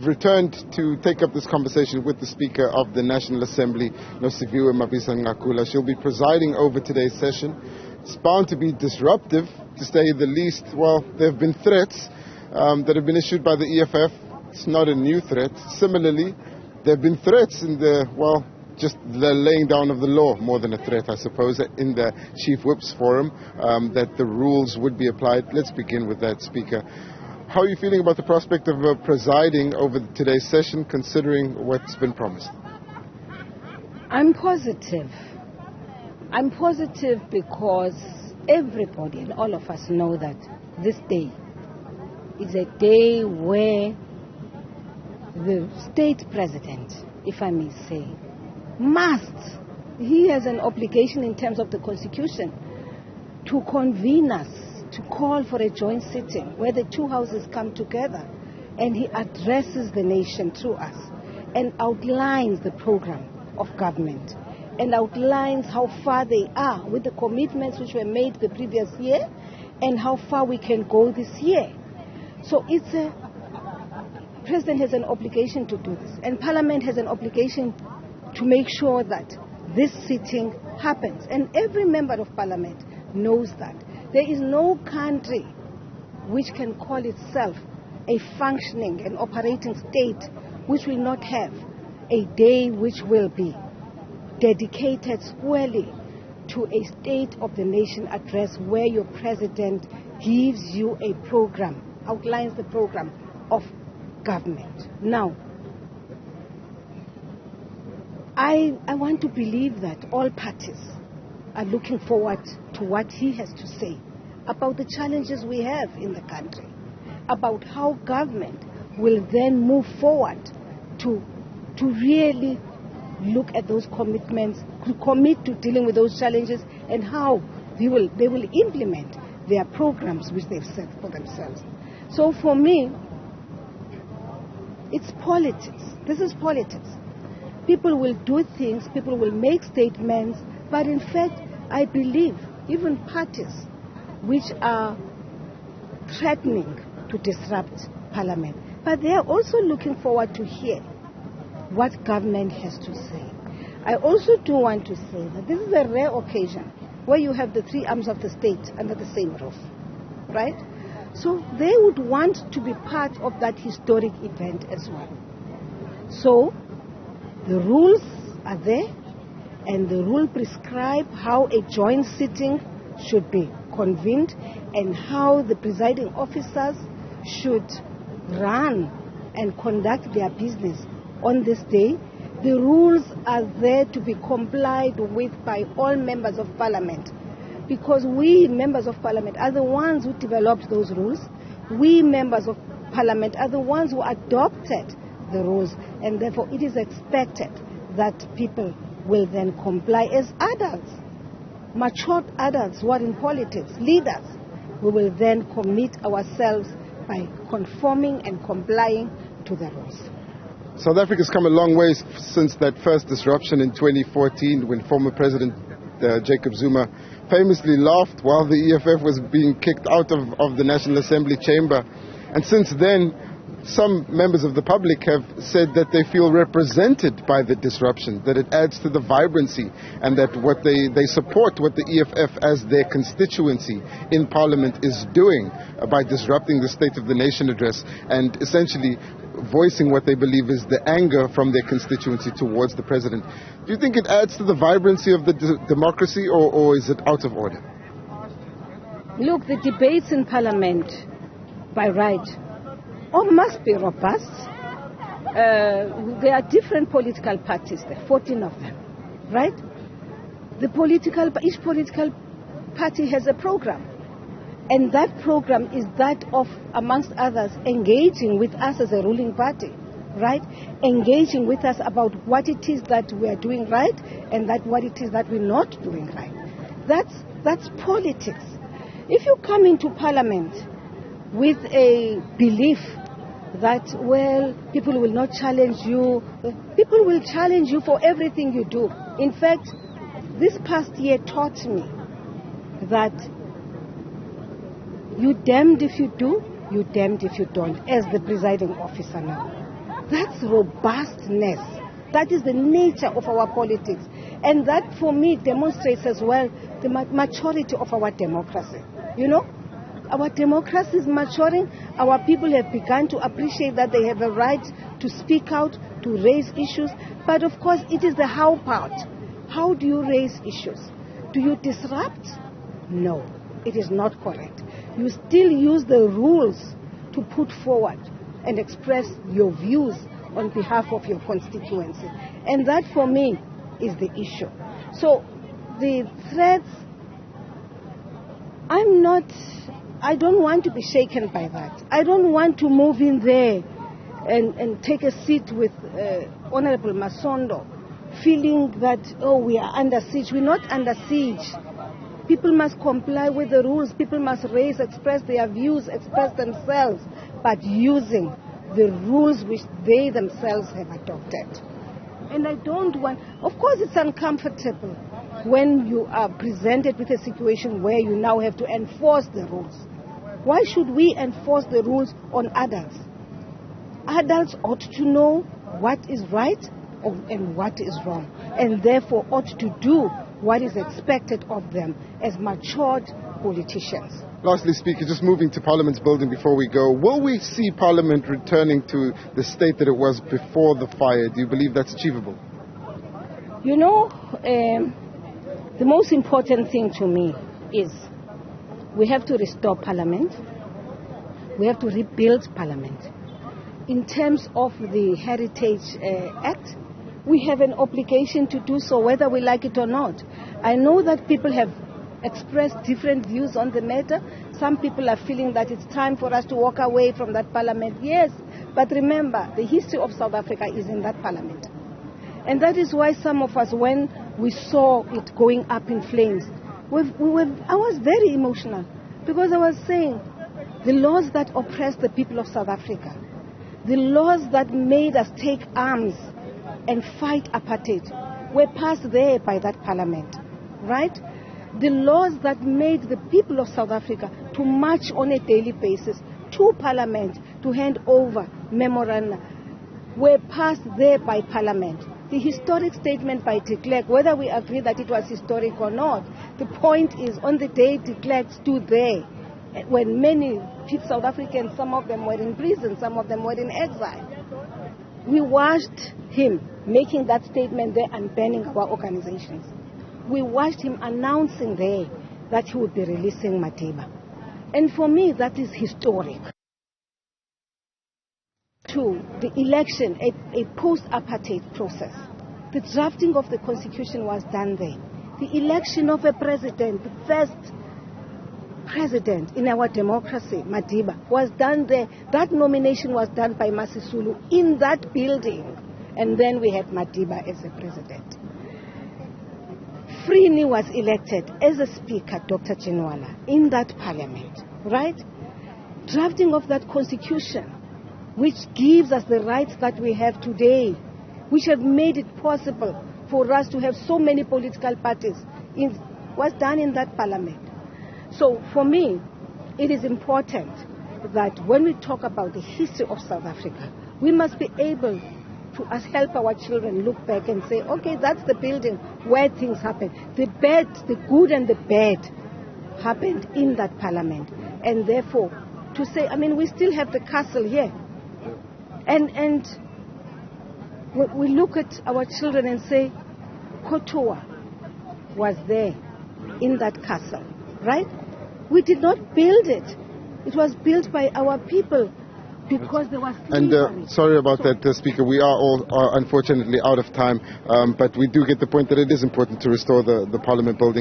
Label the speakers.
Speaker 1: Returned to take up this conversation with the Speaker of the National Assembly, Nosiviwe Mapisa-Nqakula. She'll be presiding over today's session. It's bound to be disruptive, to say the least. Well, there have been threats that have been issued by the EFF. It's not a new threat. Similarly, there have been threats in just the laying down of the law, more than a threat, I suppose, in the Chief Whip's Forum, that the rules would be applied. Let's begin with that, Speaker. How are you feeling about the prospect of presiding over today's session, considering what's been promised?
Speaker 2: I'm positive. I'm positive because everybody and all of us know that this day is a day where the state president, if I may say, he has an obligation in terms of the Constitution to convene us, to call for a joint sitting where the two houses come together and he addresses the nation through us and outlines the program of government and outlines how far they are with the commitments which were made the previous year and how far we can go this year. So the President has an obligation to do this, and Parliament has an obligation to make sure that this sitting happens, and every member of Parliament knows that. There is no country which can call itself a functioning and operating state which will not have a day which will be dedicated squarely to a State of the Nation address where your president gives you a program, outlines the program of government. Now, I want to believe that all parties are looking forward to what he has to say about the challenges we have in the country, about how government will then move forward to really look at those commitments, to commit to dealing with those challenges, and how they will implement their programs which they've set for themselves. So for me, it's politics. This is politics. People will do things, people will make statements, but in fact, I believe even parties which are threatening to disrupt Parliament, but they are also looking forward to hear what government has to say. I also do want to say that this is a rare occasion where you have the three arms of the state under the same roof, right? So they would want to be part of that historic event as well. So the rules are there, and the rule prescribe how a joint sitting should be convened and how the presiding officers should run and conduct their business on this day. The rules are there to be complied with by all members of Parliament, because we members of Parliament are the ones who developed those rules. We members of Parliament are the ones who adopted the rules, and therefore it is expected that people will then comply as adults, matured adults who are in politics, leaders. We will then commit ourselves by conforming and complying to the rules.
Speaker 1: South Africa's come a long way since that first disruption in 2014 when former President Jacob Zuma famously laughed while the EFF was being kicked out of the National Assembly chamber. And since then, some members of the public have said that they feel represented by the disruption, that it adds to the vibrancy, and that what they support what the EFF as their constituency in Parliament is doing by disrupting the State of the Nation address and essentially voicing what they believe is the anger from their constituency towards the president. Do you think it adds to the vibrancy of the democracy, or is it out of order?
Speaker 2: Look, the debates in Parliament, by right, must be robust. There are different political parties there, 14 of them, right? Each political party has a program. And that program is that of, amongst others, engaging with us as a ruling party, right? Engaging with us about what it is that we are doing right and what it is that we're not doing right. That's politics. If you come into Parliament with a belief that, well, people will not challenge you, people will challenge you for everything you do. In fact, this past year taught me that you damned if you do, you damned if you don't, as the presiding officer now. That's robustness. That is the nature of our politics. And that, for me, demonstrates as well the maturity of our democracy. You know, our democracy is maturing. Our people have begun to appreciate that they have a right to speak out, to raise issues. But of course, it is the how part. How do you raise issues? Do you disrupt? No, it is not correct. You still use the rules to put forward and express your views on behalf of your constituency. And that, for me, is the issue. So the threats, I don't want to be shaken by that. I don't want to move in there and take a seat with Honorable Masondo, feeling that, oh, we are under siege. We're not under siege. People must comply with the rules. People must express their views, express themselves, but using the rules which they themselves have adopted. And I don't want, of course it's uncomfortable when you are presented with a situation where you now have to enforce the rules. Why should we enforce the rules on adults? Adults ought to know what is right and what is wrong, and therefore ought to do what is expected of them as matured politicians.
Speaker 1: Lastly, Speaker, just moving to Parliament's building before we go, will we see Parliament returning to the state that it was before the fire? Do you believe that's achievable?
Speaker 2: You know, the most important thing to me is we have to restore Parliament. We have to rebuild Parliament. In terms of the Heritage Act, we have an obligation to do so, whether we like it or not. I know that people have expressed different views on the matter. Some people are feeling that it's time for us to walk away from that Parliament. Yes, but remember, the history of South Africa is in that Parliament. And that is why some of us, when we saw it going up in flames, I was very emotional, because I was saying the laws that oppressed the people of South Africa, the laws that made us take arms and fight apartheid, were passed there by that Parliament, right? The laws that made the people of South Africa to march on a daily basis to Parliament to hand over memoranda were passed there by Parliament. The historic statement by de Klerk, whether we agree that it was historic or not, the point is, on the day de Klerk stood there, when many South Africans, some of them were in prison, some of them were in exile, we watched him making that statement there and banning our organizations. We watched him announcing there that he would be releasing Madiba. And for me, that is historic. To the election, a post-apartheid process. The drafting of the constitution was done there. The election of a president, the first president in our democracy, Madiba, was done there. That nomination was done by Masisulu in that building. And then we had Madiba as a president. Freeney was elected as a speaker, Dr. Chinwala, in that parliament, right? Drafting of that constitution, which gives us the rights that we have today, which have made it possible for us to have so many political parties, was done in that parliament. So for me, it is important that when we talk about the history of South Africa, we must be able to help our children look back and say, okay, that's the building where things happened. The bad, the good and the bad happened in that parliament. And therefore, to say, I mean, we still have the castle here. And we look at our children and say, Kotoa was there in that castle, right? We did not build it. It was built by our people because there was slavery.
Speaker 1: And sorry about that, Speaker. We are all unfortunately out of time, but we do get the point that it is important to restore the Parliament building.